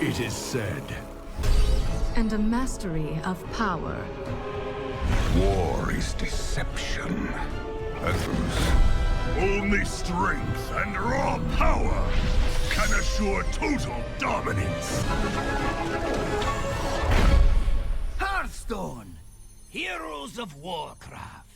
it is said. And a mastery of power. War is deception. Athos. Only strength and raw power can assure total dominance. Hearthstone, Heroes of Warcraft.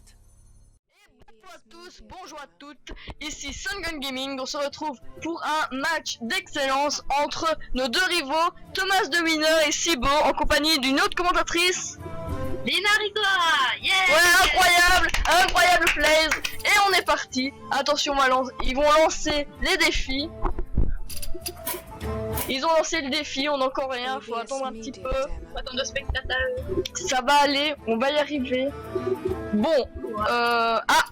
Bonjour à tous, bonjour à toutes, ici Sun Gun Gaming. On se retrouve pour un match d'excellence entre nos deux rivaux, Thomas de Winner et Sibo, en compagnie d'une autre commentatrice, Lina Ricola, yeah. Ouais, incroyable plays. Et on est parti. Attention, ils vont lancer les défis. Ils ont lancé le défi, on n'a encore rien, faut attendre un petit peu. Faut attendre le spectateur. Ça va aller, on va y arriver. Bon,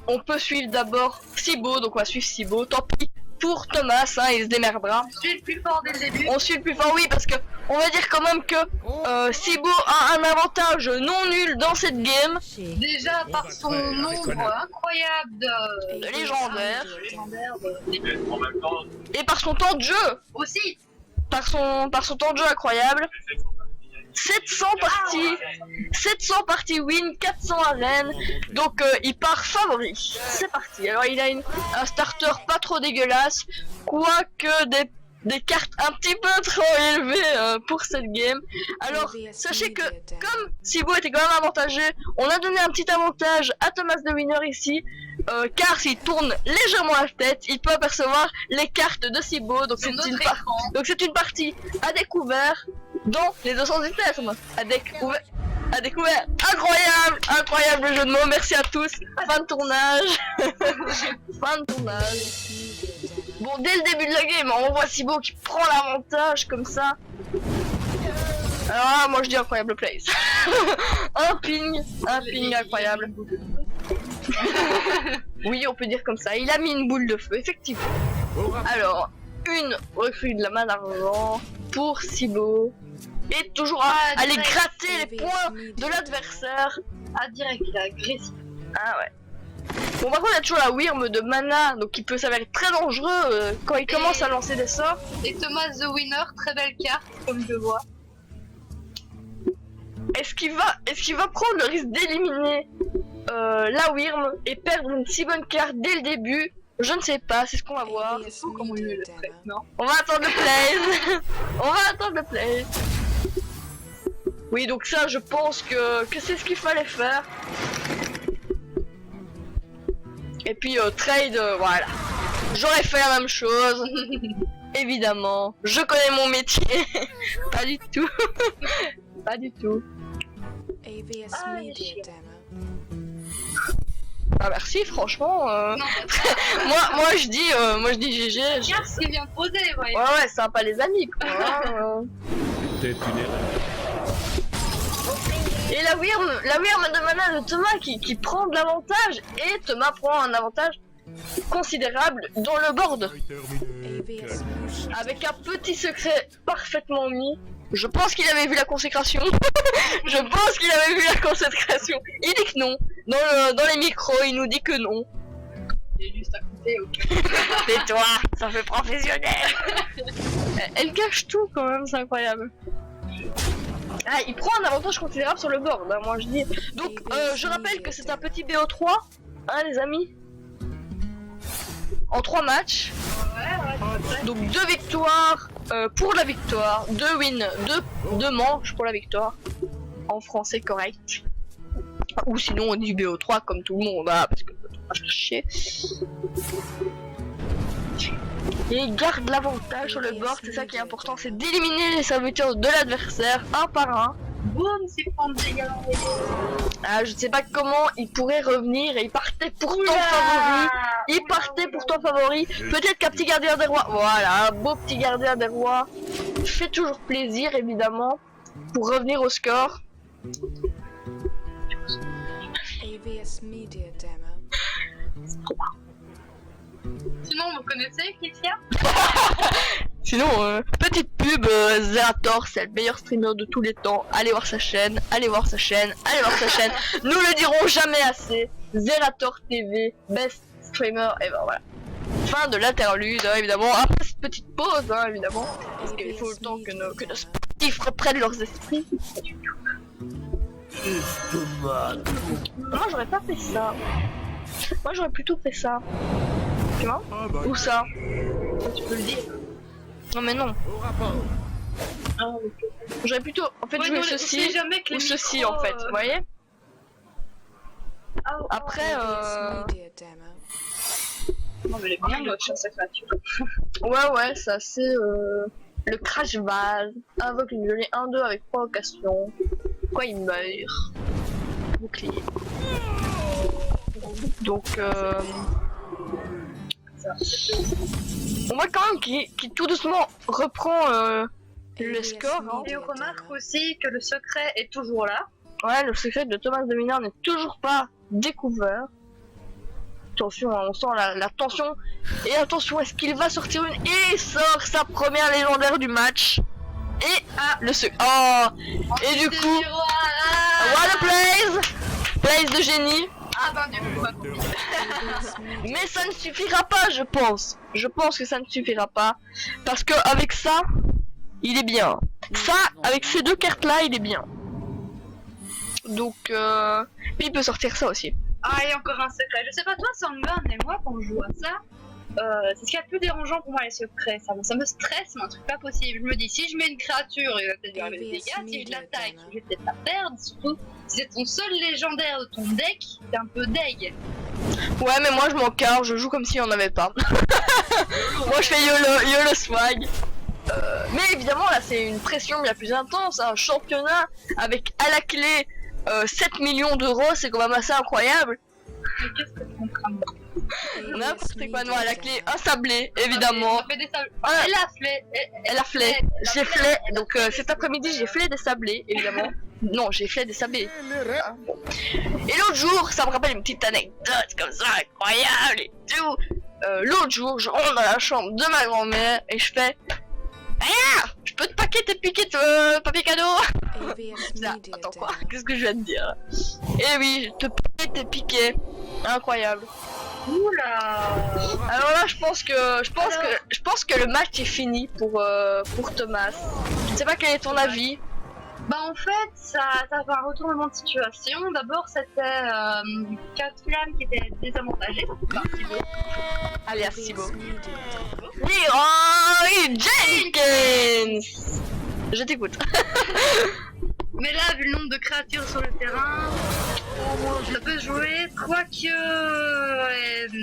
on peut suivre d'abord Sibo, donc on va suivre Sibo, tant pis pour Thomas, hein, il se démerdera. Je suis le plus fort dès le début. On suit le plus fort, oui, parce que on va dire quand même que Sibo a un avantage non nul dans cette game. Déjà par son nombre incroyable de Légendaire. légendaires. Et par son temps de jeu. Aussi. Par son temps de jeu incroyable. 700 parties win, 400 arènes, donc il part favori. C'est parti. Alors il a un starter pas trop dégueulasse, quoique des cartes un petit peu trop élevées pour cette game. Alors sachez que comme Sibo était quand même avantagé, on a donné un petit avantage à Thomas de Winner ici, car s'il tourne légèrement la tête, il peut apercevoir les cartes de Sibo, donc c'est une partie à découvert dans les 200 items. À découvert. Incroyable jeu de mots, merci à tous. Fin de tournage. Fin de tournage. Bon, dès le début de la game, on voit Sibo qui prend l'avantage comme ça. Alors là, moi je dis incroyable place. un ping incroyable. Oui, on peut dire comme ça. Il a mis une boule de feu, effectivement. Alors, une recrue de la main d'argent pour Sibo. Et toujours à aller gratter les points de l'adversaire. Ah, direct, il est agressif. Ah ouais. Bon, par contre, il y a toujours la Wyrm de mana, donc il peut s'avérer très dangereux quand il commence à lancer des sorts. Et Thomas the Winner, très belle carte, comme je le vois. Est-ce qu'il va prendre le risque d'éliminer la Wyrm et perdre une si bonne carte dès le début? Je ne sais pas, c'est ce qu'on va voir. C'est fou comment il le fait, non? On va attendre le play. Oui, donc ça, je pense que c'est ce qu'il fallait faire. Et puis trade, voilà. J'aurais fait la même chose. Évidemment, je connais mon métier. Pas du tout. Pas du tout. Ah merci, franchement. moi je dis GG. Regarde ce qu'il vient de poser, ouais. Ouais, sympa les amis, quoi. Peut-être une erreur. Et la Wyrm de mana de Thomas qui prend de l'avantage, et Thomas prend un avantage considérable dans le board. Avec un petit secret parfaitement mis. Je pense qu'il avait vu la consécration. Il dit que non. Dans les micros, il nous dit que non. Il est juste à côté, ok. Tais-toi, ça fait professionnel. Elle gâche tout quand même, c'est incroyable. Ah, il prend un avantage considérable sur le board, hein, moi je dis. Donc, je rappelle que c'est un petit BO3, hein les amis. En 3 matchs. Ouais. Donc 2 victoires pour la victoire, 2 wins, 2 manches pour la victoire. En français correct. Ou sinon on dit BO3 comme tout le monde, hein, parce que on va faire chier. Et il garde l'avantage sur le board, c'est ça qui est important, c'est d'éliminer les serviteurs de l'adversaire un par un. Boum, c'est prendre des gars. Ah, je ne sais pas comment il pourrait revenir et il partait pourtant favori. Peut-être qu'un petit gardien des rois. Voilà, un beau petit gardien des rois. Fait toujours plaisir, évidemment, pour revenir au score. Sinon, vous connaissez Kétia? Sinon, petite pub, Zerator, c'est le meilleur streamer de tous les temps. Allez voir sa chaîne. Nous le dirons jamais assez. Zerator TV, best streamer, et ben voilà. fin de l'interlude, hein, évidemment. Après cette petite pause, hein, évidemment. Parce qu'il faut le temps que nos sportifs reprennent leurs esprits. Moi j'aurais pas fait ça. Moi j'aurais plutôt fait ça. Tu vois? Ou ça. Tu peux le dire. Non mais non. J'aurais plutôt en fait joué ceci ou ceci en fait, vous voyez? Après Non mais elle est bien moche sa créature. ouais, ça c'est le crash base. Invoque une jolie 1-2 avec provocation. Quoi il meurt? Bouclier. Donc on voit quand même qu'il tout doucement reprend le score. Hein. Et on remarque aussi que le secret est toujours là. Ouais, le secret de Thomas de Mineur n'est toujours pas découvert. Attention, hein, on sent la tension. Et attention, est-ce qu'il va sortir une... Et il sort sa première légendaire du match. Et le secret. Oh. Et du coup... What a place de génie. Ah bah du coup... Mais ça ne suffira pas, je pense. Je pense que ça ne suffira pas. Parce que avec ça, il est bien. Ça, avec ces deux cartes-là, il est bien. Donc, puis il peut sortir ça aussi. Ah, et encore un secret. Je sais pas toi, Sangan, mais moi, quand je joue à ça, c'est ce qu'il y a de plus dérangeant pour moi, les secrets. Ça me stresse, mais un truc pas possible. Je me dis, si je mets une créature, il va peut-être lui arriver des dégâts. Si je l'attaque, je vais peut-être la perdre. Surtout, si c'est ton seul légendaire de ton deck, t'es un peu deg. Ouais, mais moi, je m'en carre. Je joue comme s'il n'y en avait pas. Moi, je fais YOLO swag. Mais évidemment, là, c'est une pression bien plus intense. Un championnat avec à la clé 7 millions d'euros, c'est quand même assez incroyable. Mais qu'est-ce que tu es en train de dire? N'importe quoi, non, à la clé, un sablé, évidemment. Ça fait des sablés. Ah, Elle a flé. Elle a flé. J'ai flé. Donc cet après-midi, j'ai flé des sablés, évidemment. Non, j'ai flé des sablés. Et l'autre jour, ça me rappelle une petite anecdote comme ça, incroyable et tout. L'autre jour, je rentre dans la chambre de ma grand-mère et je fais... Ah, je peux te paquer tes piquets de papier cadeau. Attends quoi? Qu'est-ce que je viens de dire? Eh oui, je te paquer tes piquets. Incroyable. Oula. Alors là, je pense que le match est fini pour Thomas. Je ne sais pas quel est ton avis. Bah en fait, ça fait un retournement de situation. D'abord, c'était Catlan qui était désavantagé par Thibaut. Allez, à Thibaut. Leroy Jenkins. Je t'écoute. Mais là, vu le nombre de créatures sur le terrain, ça peut jouer, quoique...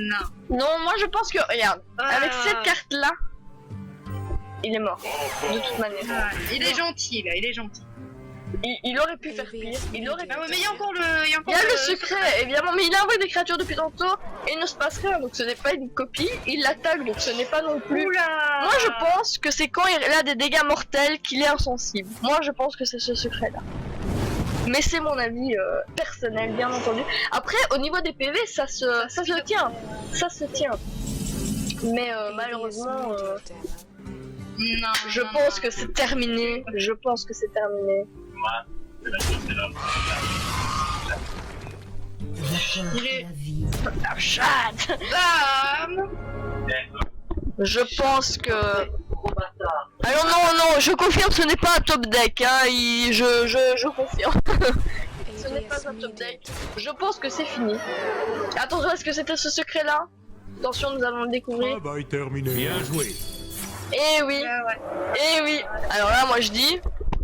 non. Non, moi je pense que, regarde, avec cette carte-là, il est mort, de toute manière. Il est gentil, là, il est gentil. Il aurait pu faire pire, il aurait pu... mais il y a encore le... Il y a le secret, évidemment, mais il a envoyé des créatures depuis tantôt, et il ne se passe rien, donc ce n'est pas une copie, il l'attaque, donc ce n'est pas non plus... Oula. Moi je pense que c'est quand il a des dégâts mortels qu'il est insensible. Moi je pense que c'est ce secret-là. Mais c'est mon avis personnel, bien entendu. Après, au niveau des PV, ça se tient. Ça se tient. Mais malheureusement, Non. je pense que c'est terminé. Je pense que c'est terminé. Il est... La chatte. Bam. Je pense que... Alors non, je confirme, ce n'est pas un top deck, hein, je confirme. Ce n'est pas un top deck. Je pense que c'est fini. Attention, est-ce que c'était ce secret-là? Attention, nous allons le découvrir. Travail terminé. Bien joué. Eh oui, Ouais. eh oui. Alors là, moi je dis,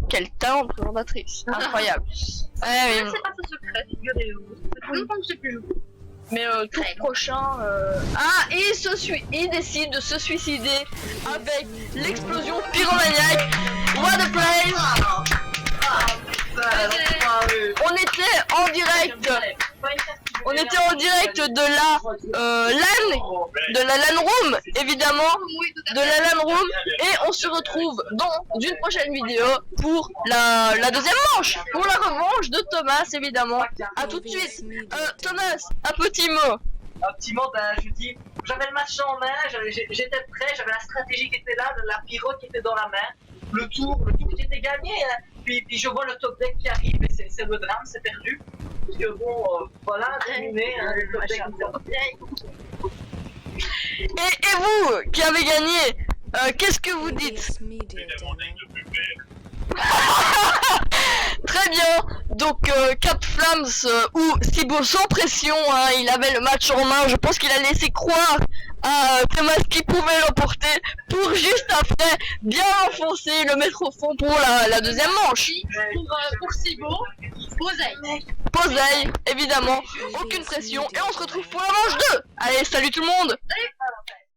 quel talent de présentatrice. Incroyable. Eh oui. C'est pas ce secret, figurez-vous. Ça fait longtemps que j'ai plus joué. Mais tour prochain... Ah, il décide de se suicider avec l'explosion pyromaniaque. What a place. On était en direct. On était en direct de la LAN room, évidemment, de la LAN room, et on se retrouve dans une prochaine vidéo pour la deuxième manche, pour la revanche de Thomas, évidemment. À tout de suite. Thomas, un petit mot. Un petit mot, je dis, j'avais le match en main, j'étais prêt, j'avais la stratégie qui était là, la pyro qui était dans la main, le tour qui était gagné, hein. Puis je vois le top deck qui arrive et c'est le drame, c'est perdu. Parce que bon, voilà, terminé, hein, le top deck. Et vous qui avez gagné, qu'est-ce que vous dites? Très bien. Donc Cap Flames ou Thibaut sans pression, hein, il avait le match en main. Je pense qu'il a laissé croire à Thomas qui pouvait l'emporter pour juste après bien enfoncer, le mettre au fond pour la deuxième manche. Pour Thibaut, Poseille. Poseille, évidemment, aucune pression et on se retrouve pour la manche 2. Allez, salut tout le monde. Salut.